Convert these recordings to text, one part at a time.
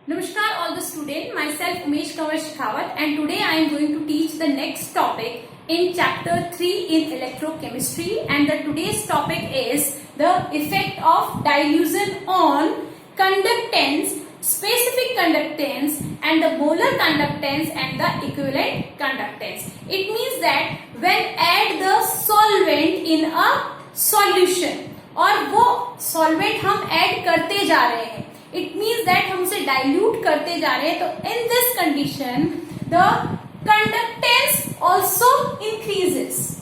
Namaskar all the students, myself Umesh Kanwar Shekhawat, and today I am going to teach the next topic in chapter 3 in electrochemistry, and the today's topic is the effect of dilution on conductance, specific conductance and the molar conductance and the equivalent conductance. It means that when add the solvent in a solution और वो solvent हम add करते जा रहे हैं, it means that हम उसे dilute करते जा रहे हैं, तो in this condition the conductance also increases.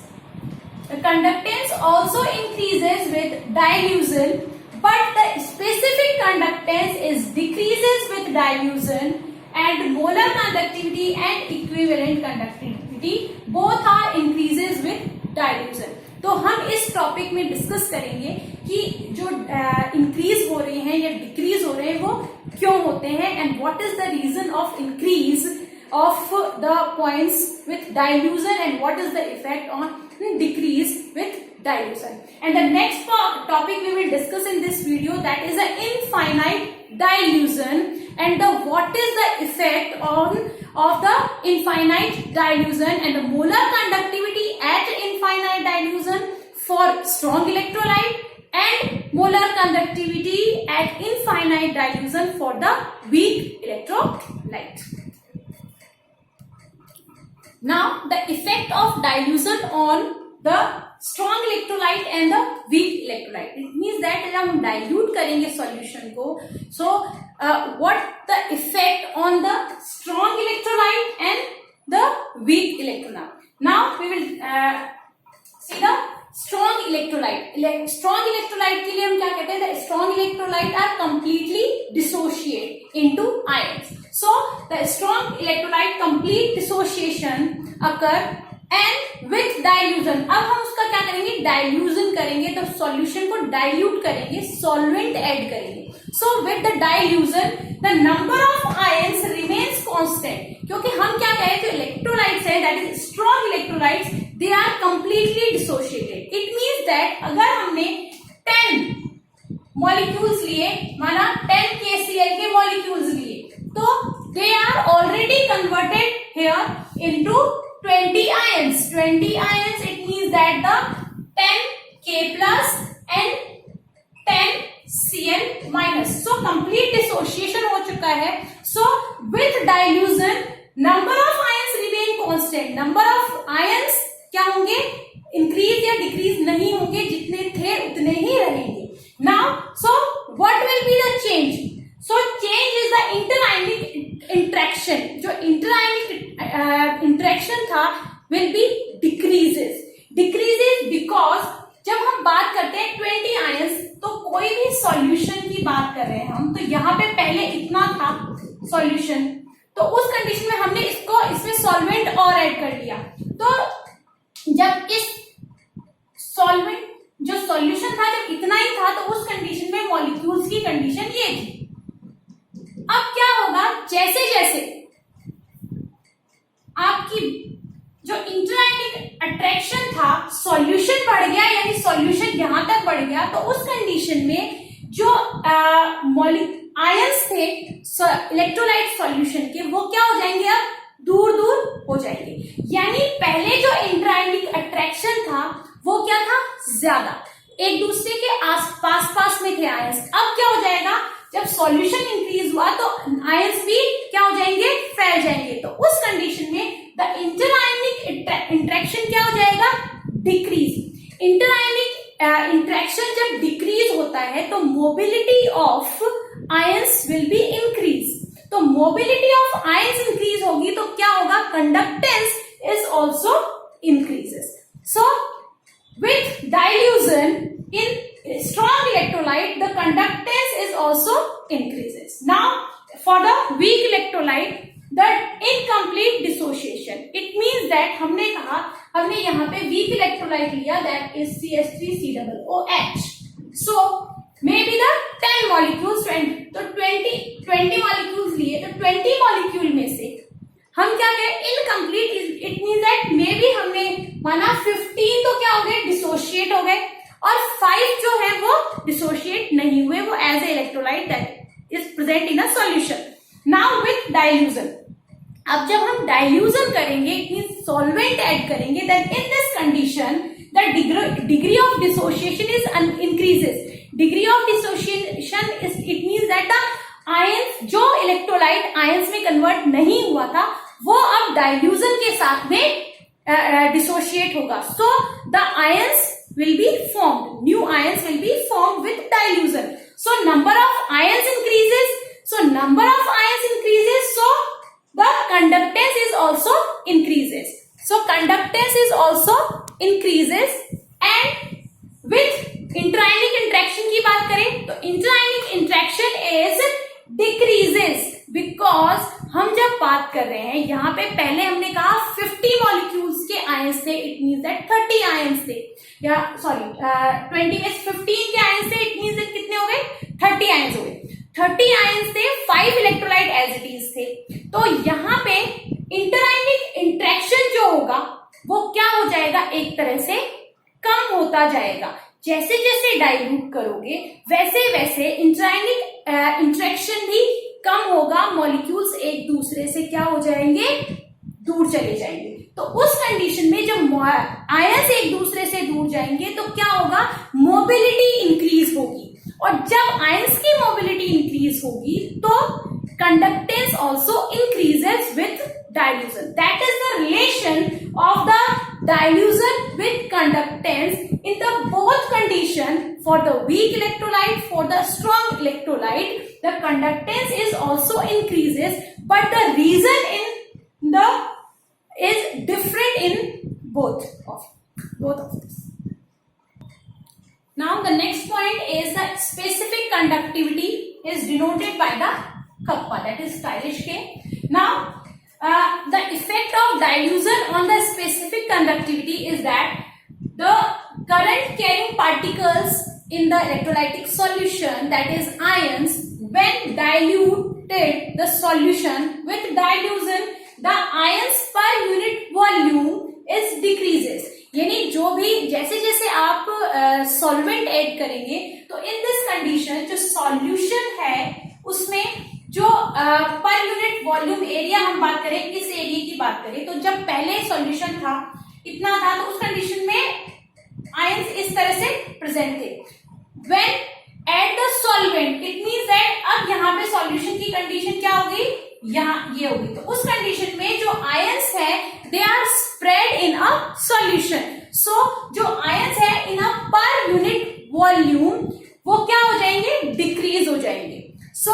The conductance also increases with dilution, but the specific conductance is decreases with dilution, and molar conductivity and equivalent conductivity both are increases with dilution. तो हम इस topic में discuss करेंगे कि जो increase हो रहे हैं या डिक्रीज हो रहे हैं वो क्यों होते हैं, and what is the reason of increase of the points with dilution and what is the effect on decrease with dilution. And the next topic we will discuss in this video, that is the infinite dilution and the what is the effect of the infinite dilution and the molar conductivity at infinite dilution for strong electrolyte and molar conductivity at infinite dilution for the weak electrolyte. Now the effect of dilution on the strong electrolyte and the weak electrolyte. It means that जब हम dilute करेंगे solution को, so what the effect on the strong electrolyte and the weak electrolyte. Now we will see the strong electrolyte. Strong electrolyte के लिए हम क्या कहते हैं? The strong electrolyte are completely dissociate into ions. So the strong electrolyte complete dissociation occur and with dilution. अब हम उसका क्या करेंगे? Dilution करेंगे, तो solution को dilute करेंगे, solvent add करेंगे. So with the dilution, the number of ions remains constant. क्योंकि हम क्या कह रहे थे? Electrolytes है, that is strong electrolytes, they are completely dissociated. It means that अगर हमने 10 molecules लिए, माना 10 KCl के molecules लिए, तो they are already converted here into 20 ions. 20 ions, it means that the 10 K plus and 10 Cl minus. So complete dissociation हो चुका है. So with dilution, number of ions remain constant. Number of ions क्या होंगे? Increase या decrease नहीं होंगे, जितने थे उतने ही रहेंगे. Now, so what will be the change? So change is the interionic interaction. जो interionic interaction था will be decreases. Decreases because जब हम बात करते हैं 20 ions, तो कोई भी solution की बात कर रहे हैं हम, तो यहाँ पे पहले इतना था solution, तो उस कंडीशन में हमने इसमें solvent और ऐड कर लिया. तो जब इस solvent जो solution था जब इतना ही था, तो उस कंडीशन में मॉलिक्यूल्स की कंडीशन ये थी. अब क्या होगा? जैसे जैसे आपकी जो इंटरआयनिक अट्रैक्शन था, सॉल्यूशन बढ़ गया, यानी सॉल्यूशन यहां तक बढ़ गया, तो उस कंडीशन में जो आयंस थे इलेक्ट्रोलाइट सॉल्यूशन के, वो क्या हो जाएंगे? अब दूर दूर हो जाएंगे. यानी पहले जो इंटरआयनिक अट्रैक्शन था वो क्या था? ज्यादा, एक दूसरे के पास में थे आयंस. अब क्या हो जाएगा? जब सॉल्यूशन इंक्रीज हुआ तो आयंस भी क्या हो जाएंगे? फैल जाएंगे. तो उस कंडीशन में द इंटरआयनिक इंटरेक्शन क्या हो जाएगा? डिक्रीज. इंटरआयनिक इंटरेक्शन जब डिक्रीज होता है तो mobility of ions will be increase. तो मोबिलिटी ऑफ आयंस इंक्रीज होगी तो क्या होगा? Conductance is also increases. So with dilution in strong electrolyte, the conductance is also increases. Now for the weak electrolyte, the incomplete dissociation, it means that हमने यहाँ पे weak electrolyte लिया, that is CH3COOH. So maybe the 10 molecules, 20 molecules लिए, तो 20 molecule में से हम क्या करें? Incomplete. It mean that may be हमने माना 15 तो क्या हो गए? डिसोशिएट हो गए, और 5 जो है वो डिसोशिएट नहीं हुए, वो as a electrolyte that is present in a solution. Now with dilution, अब जब हम डाइल्यूजन करेंगे, इट मीन सॉल्वेंट ऐड करेंगे, then in this condition the degree of dissociation is increases. Degree of dissociation is, it means that the ions, जो electrolyte ions में convert नहीं हुआ था, वो अब डाइल्यूजन के साथ में डिसोशिएट होगा. So the ions will be formed, new ions will be formed with dilution. So number of ions increases, so number of ions increases, so the conductance is also increases. So conductance is also increases. And with interionic interaction की बात करें तो interionic interaction is decreases, because हम जब बात कर रहे हैं यहाँ पे, पहले हमने कहा 50 मॉलिक्यूल्स के आयंस थे, इट मीन्स दैट 30 आयंस थे, या सॉरी 20 में 15 के आयंस थे, इट मीन्स दैट कितने हो गए, 30 आयंस हो गए. 30 आयंस थे, 5 इलेक्ट्रोलाइट एज इट इज थे. तो यहाँ पे इंटरआयनिक इंटरेक्शन जो होगा वो क्या हो जाएगा, एक तरह से कम होता जाएगा. जैसे जैसे डाइल्यूट करोगे वैसे वैसे इंटरआयनिक इंटरेक्शन भी कम होगा, मॉलिक्यूल्स एक दूसरे से क्या हो जाएंगे, दूर चले जाएंगे. तो उस कंडीशन में जब आयंस एक दूसरे से दूर जाएंगे तो क्या होगा, मोबिलिटी इंक्रीज होगी. और जब आयंस की मोबिलिटी इंक्रीज होगी तो conductance also increases with dilution. That is the relation of the dilution with conductance in the both condition. For the weak electrolyte, for the strong electrolyte, the conductance is also increases, but the reason in the is different in both of this. Now the next point is the specific conductivity is denoted by the kappa, that is stylish K. Now the effect of dilution on the specific conductivity is that the current carrying particles in the electrolytic solution, that is ions, when diluted the solution with dilution, the ions per unit volume is decreases. यानी जो भी जैसे जैसे आप solvent add करेंगे तो इन this condition जो solution है उसमें जो पर यूनिट वॉल्यूम एरिया हम बात करें, इस एरिया की बात करें, तो जब पहले सॉल्यूशन था इतना था, तो उस कंडीशन में आयंस इस तरह से प्रेजेंट थे. When at the solvent, it means that अब यहाँ पे सॉल्यूशन की कंडीशन क्या होगी, यहाँ ये होगी. तो उस कंडीशन में जो आयंस है they are spread in a solution. So जो आयंस है इन अ पर यूनिट वॉल्यूम वो क्या हो जाएंगे, डिक्रीज हो जाएंगे. सो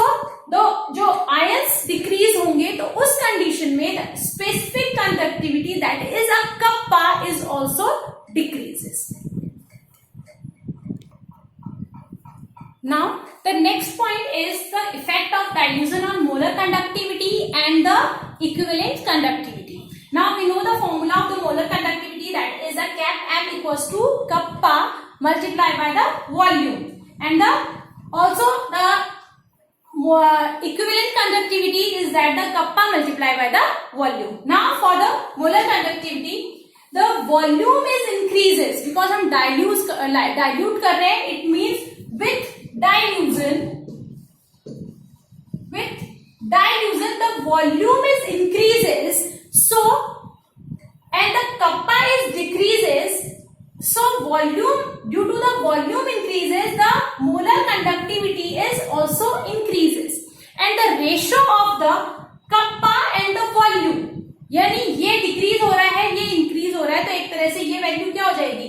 जो आयंस डिक्रीज होंगे तो उस कंडीशन में specific conductivity that is a kappa is also decreases. Now the next point is the effect of dilution on molar conductivity and the equivalent conductivity. Now we know the formula of the molar conductivity, that is the cap M equals to kappa multiplied by the volume, and the also the equivalent conductivity is that the kappa multiplied by the volume. Now for the molar conductivity, the volume is increases because हम dilute कर रहे हैं. It means with dilution the volume is increases, so and the kappa is decreases, so volume, due to the volume increases, the molar conductivity is also increases, and the ratio of the kappa and the volume, यानी ये decrease हो रहा है, ये increase हो रहा है, तो एक तरह से ये वैल्यू क्या हो जाएगी,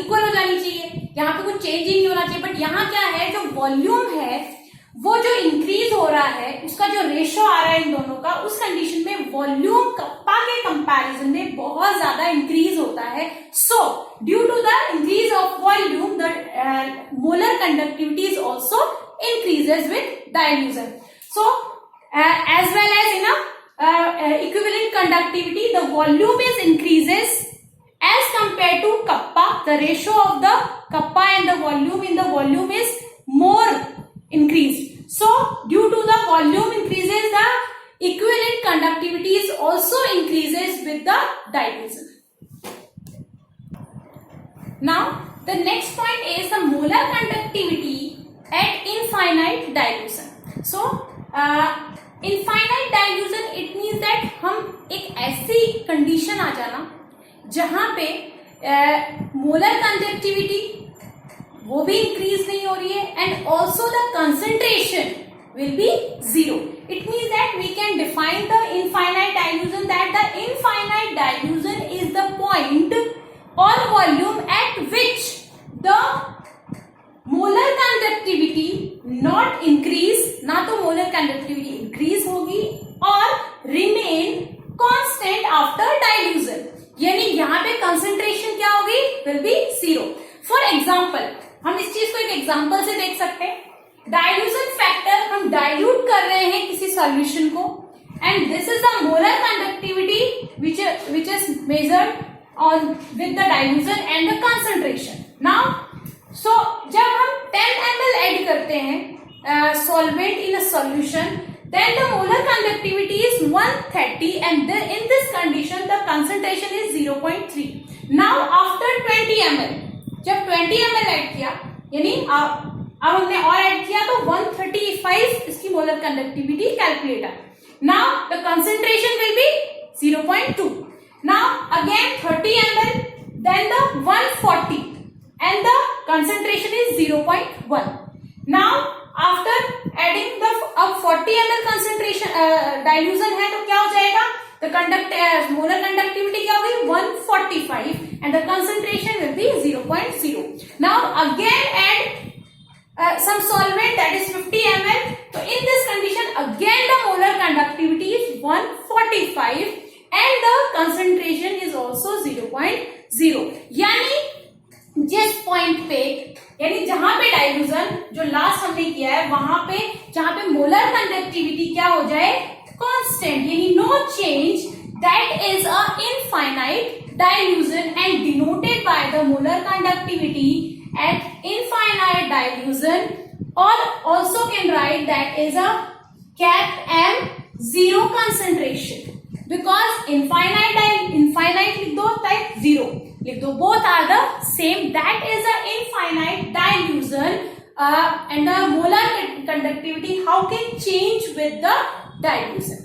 इक्वल हो जानी चाहिए. यहाँ पे कुछ चेंज ही नहीं होना चाहिए. बट यहाँ क्या है, जो वॉल्यूम है वो जो इंक्रीज हो रहा है उसका जो रेशो आ रहा है इन दोनों का, उस कंडीशन में वॉल्यूम कप्पा के कंपैरिजन में बहुत ज्यादा इंक्रीज होता है. So due to the increase of volume the molar conductivity is also increases with dilution. So as well as in equivalent conductivity, the volume is increases as compared to kappa. The ratio of the kappa and the volume in the volume is more increased. So due to the volume increases, the equivalent conductivity is also increases with the dilution. Now the next point is the molar conductivity at infinite dilution. So infinite dilution it means that हम एक ऐसी condition आ जाना जहां पे molar conductivity वो भी increase नहीं हो रही है and also the concentration will be zero. It means that we can define the infinite dilution, that the infinite dilution is the point or volume at which the molar conductivity not increase, ना तो molar conductivity increase होगी और remain constant after dilution. यानी यहाँ पे concentration क्या होगी? Will be zero. For example, हम इस चीज को एक एग्जाम्पल से देख सकते हैं. डाइल्यूशन फैक्टर, हम डाइल्यूट कर रहे हैं किसी सॉल्यूशन को and this is the molar conductivity which is measured on with the dilution and the concentration. Now so जब हम 10 ml ऐड करते हैं solvent in a solution, then the molar conductivity is 130 and in this condition the concentration is 0.3. Now after 20 ml, जब 20 ml add किया यानी अब हमने और ऐड किया तो 135 इसकी मोलर कंडक्टिविटी कैलकुलेट है. Now the concentration will be 0.2. Now again 30 ml, then the 140 and the concentration is 0.1. Now after adding the अब 40 ml कंसंट्रेशन डाइल्यूशन है तो क्या हो जाएगा? द मोलर कंडक्टिविटी क्या होगी? 145 and the concentration will be 0.0. Now again add some solvent, that is 50 ml. So in this condition again the molar conductivity is 145 and the concentration is also 0.0. यानी जिस point पे, यानी जहां पे dilution जो last हमने किया है वहां पे जहां पे मोलर कंडक्टिविटी क्या हो जाए? कांस्टेंट, यानी no change, that is a infinite dilution and denoted by the molar conductivity at infinite dilution, or also can write that is a cap M zero concentration, because infinite लिख दो type zero लिख दो, both are the same, that is a infinite dilution and the molar conductivity how can change with the dilution.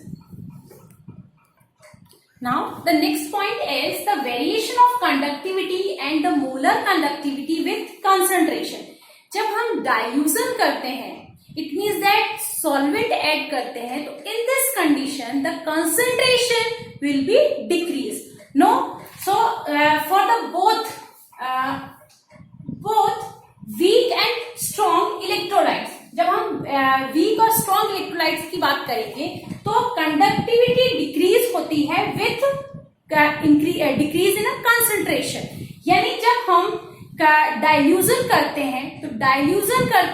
Now the next point is the variation of conductivity and the molar conductivity with concentration. जब हम dilution करते हैं it means that solvent add करते हैं तो in this condition the concentration will be decreased. No, so for the both weak and strong electrolytes, जब हम week और स्ट्रॉन्ग इलेक्ट्रोलाइट्स की बात करेंगे तो कंडक्टिविटी डिक्रीज होती है विथ डिक्रीज इन कंसंट्रेशन. यानी जब हम डाइल्यूशन करते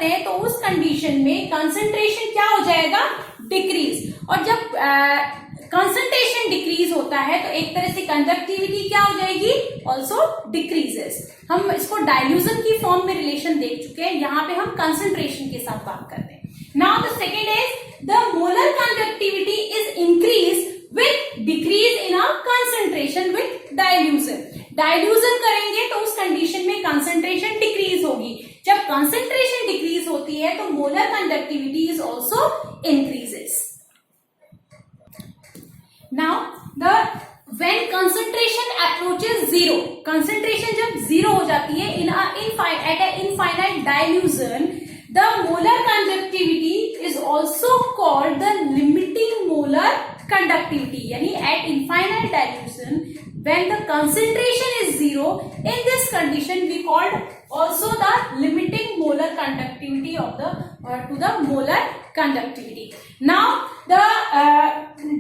हैं तो उस कंडीशन में कंसंट्रेशन क्या हो जाएगा? डिक्रीज. और जब कंसंट्रेशन डिक्रीज होता है तो एक तरह से कंडक्टिविटी क्या हो जाएगी? Also decreases. हम इसको डाइल्यूशन की फॉर्म में रिलेशन देख चुके हैं, यहाँ पे हम कंसंट्रेशन के साथ बात करते हैं. Now the second is the molar conductivity is increase with decrease in a concentration with dilution. Dilution करेंगे तो उस कंडीशन में कंसंट्रेशन डिक्रीज होगी. जब कंसंट्रेशन डिक्रीज होती है तो molar conductivity is also increases. Now the when concentration approaches zero, concentration जब zero हो जाती है at a infinite dilution, the molar conductivity is also called the limiting molar conductivity. यानी at infinite dilution when the concentration is zero, in this condition we called also the limiting molar conductivity of the to the molar conductivity. Now the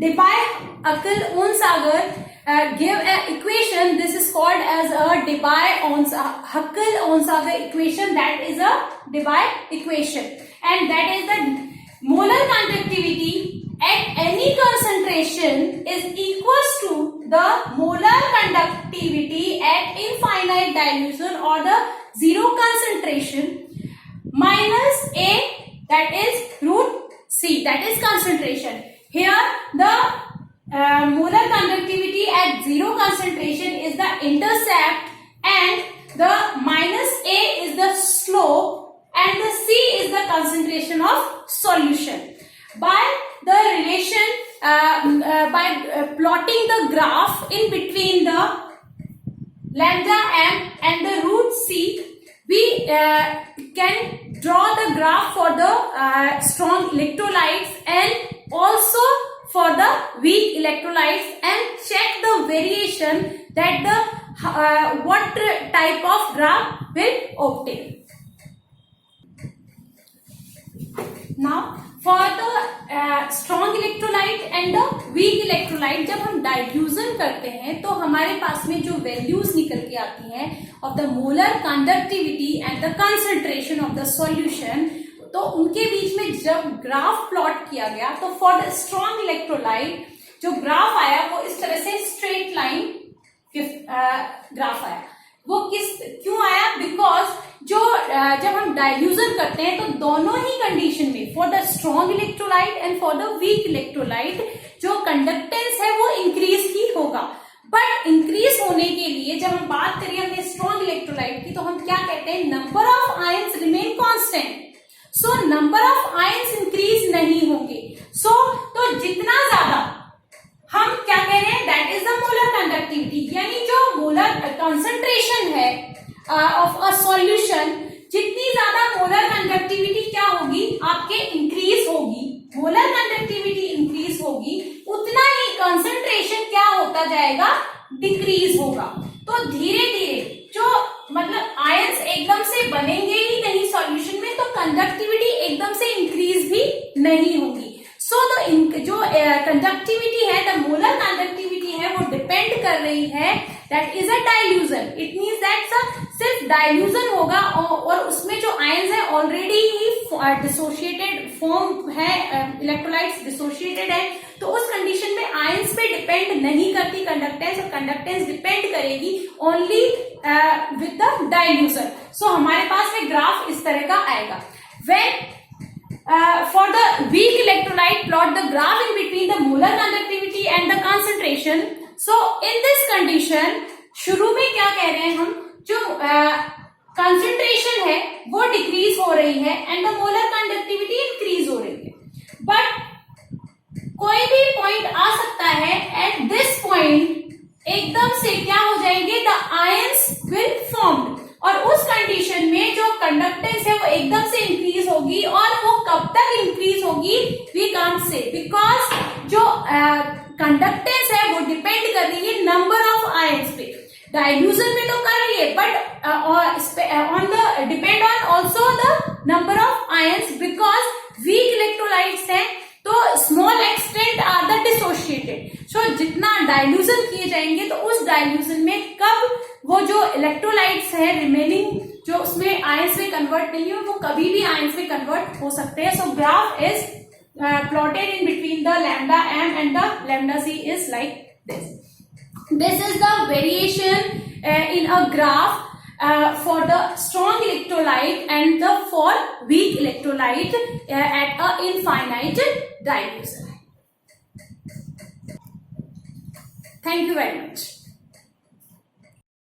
Debye-Huckel-Onsager give an equation. This is called as a Debye-Huckel-Onsager equation. That is a Debye equation, and that is the molar conductivity at any concentration is equals to the molar conductivity at infinite dilution or the zero concentration minus A, that is root C, that is concentration. Here the molar conductivity at zero concentration is the intercept and the minus A is the slope and the C is the concentration of solution. By the relation by plotting the graph in between the lambda m and the root c, we can draw the graph for the strong electrolytes and also for the weak electrolytes and check the variation that the what type of graph will obtain. Now for the strong electrolyte and the weak electrolyte, जब हम dilution करते हैं तो हमारे पास में जो values निकल के आती हैं of the molar conductivity and the concentration of the solution, तो उनके बीच में जब ग्राफ प्लॉट किया गया तो फॉर द स्ट्रॉन्ग इलेक्ट्रोलाइट जो ग्राफ आया वो इस तरह से स्ट्रेट लाइन ग्राफ आया। वो क्यों आया? बिकॉज जो जब हम डाइल्यूजन करते हैं तो दोनों ही कंडीशन में for the strong electrolyte and for the weak electrolyte जो कंडक्टेंस है वो इंक्रीज ही होगा। बट इंक्रीज होने के लिए जब हम बात करें हमने स्ट्रॉन्ग इलेक्ट्रोलाइट की तो हम क्या कहते हैं, number of ions remain constant, so number of ions increase नहीं होंगे। तो जितना ज्यादा हम क्या कह रहे हैं, that is the molar conductivity, यानी जो मोलर कंसंट्रेशन है ऑफ अ सॉल्यूशन, जितनी ज्यादा मोलर कंडक्टिविटी क्या होगी आपके इंक्रीज होगी, मोलर कंडक्टिविटी इंक्रीज होगी, उतना ही कंसंट्रेशन क्या होता जाएगा, डिक्रीज होगा। तो धीरे धीरे जो मतलब आयंस एकदम से बनेंगे ही नहीं सॉल्यूशन में, तो कंडक्टिविटी एकदम से इंक्रीज भी नहीं होगी। सो जो कंडक्टिविटी है, द मोलर कंडक्टिविटी है, वो डिपेंड कर रही है that is a dilution. It means that सिर्फ डाइल्यूजन होगा और उसमें जो आयंस है ऑलरेडी ही डिसोशिएटेड फॉर्म है, इलेक्ट्रोलाइट्स डिसोशिएटेड है, तो उस कंडीशन में आयंस पे डिपेंड नहीं करती कंडक्टेंस, और कंडक्टेंस डिपेंड करेगी ओनली विद द डाइल्यूजन। सो हमारे पास में ग्राफ इस तरह का आएगा। When for the weak electrolyte, plot the graph in between the molar conductivity and the concentration. So in this condition, शुरू में क्या कह रहे हैं हम, जो concentration है वो decrease हो रही है and the molar conductivity increase हो रही है। But कोई भी point आ सकता है at this point, एकदम से क्या हो जाएंगे, the ions will formed, और उस कंडीशन में जो कंडक्टेंस है वो एकदम से इंक्रीज होगी, और वो कब तक इंक्रीज होगी वी कांट से, बिकॉज जो कंडक्टेंस है वो डिपेंड कर रही है नंबर ऑफ आयंस पे। डाइल्यूजन में तो कर रही है but on the depend on also the number of ions, because weak electrolytes हैं तो small extent are the dissociated. So जितना डाइल्यूजन किए जाएंगे तो उस डाइल्यूजन में कब वो जो इलेक्ट्रोलाइट्स है रिमेनिंग जो उसमें आयंस में कन्वर्ट नहीं हो, वो कभी भी आयंस में कन्वर्ट हो सकते हैं। So graph is plotted in between the lambda M and the lambda C is like this. This is the variation in a graph for the strong electrolyte and the for weak electrolyte at a infinite dilution. Thank you very much.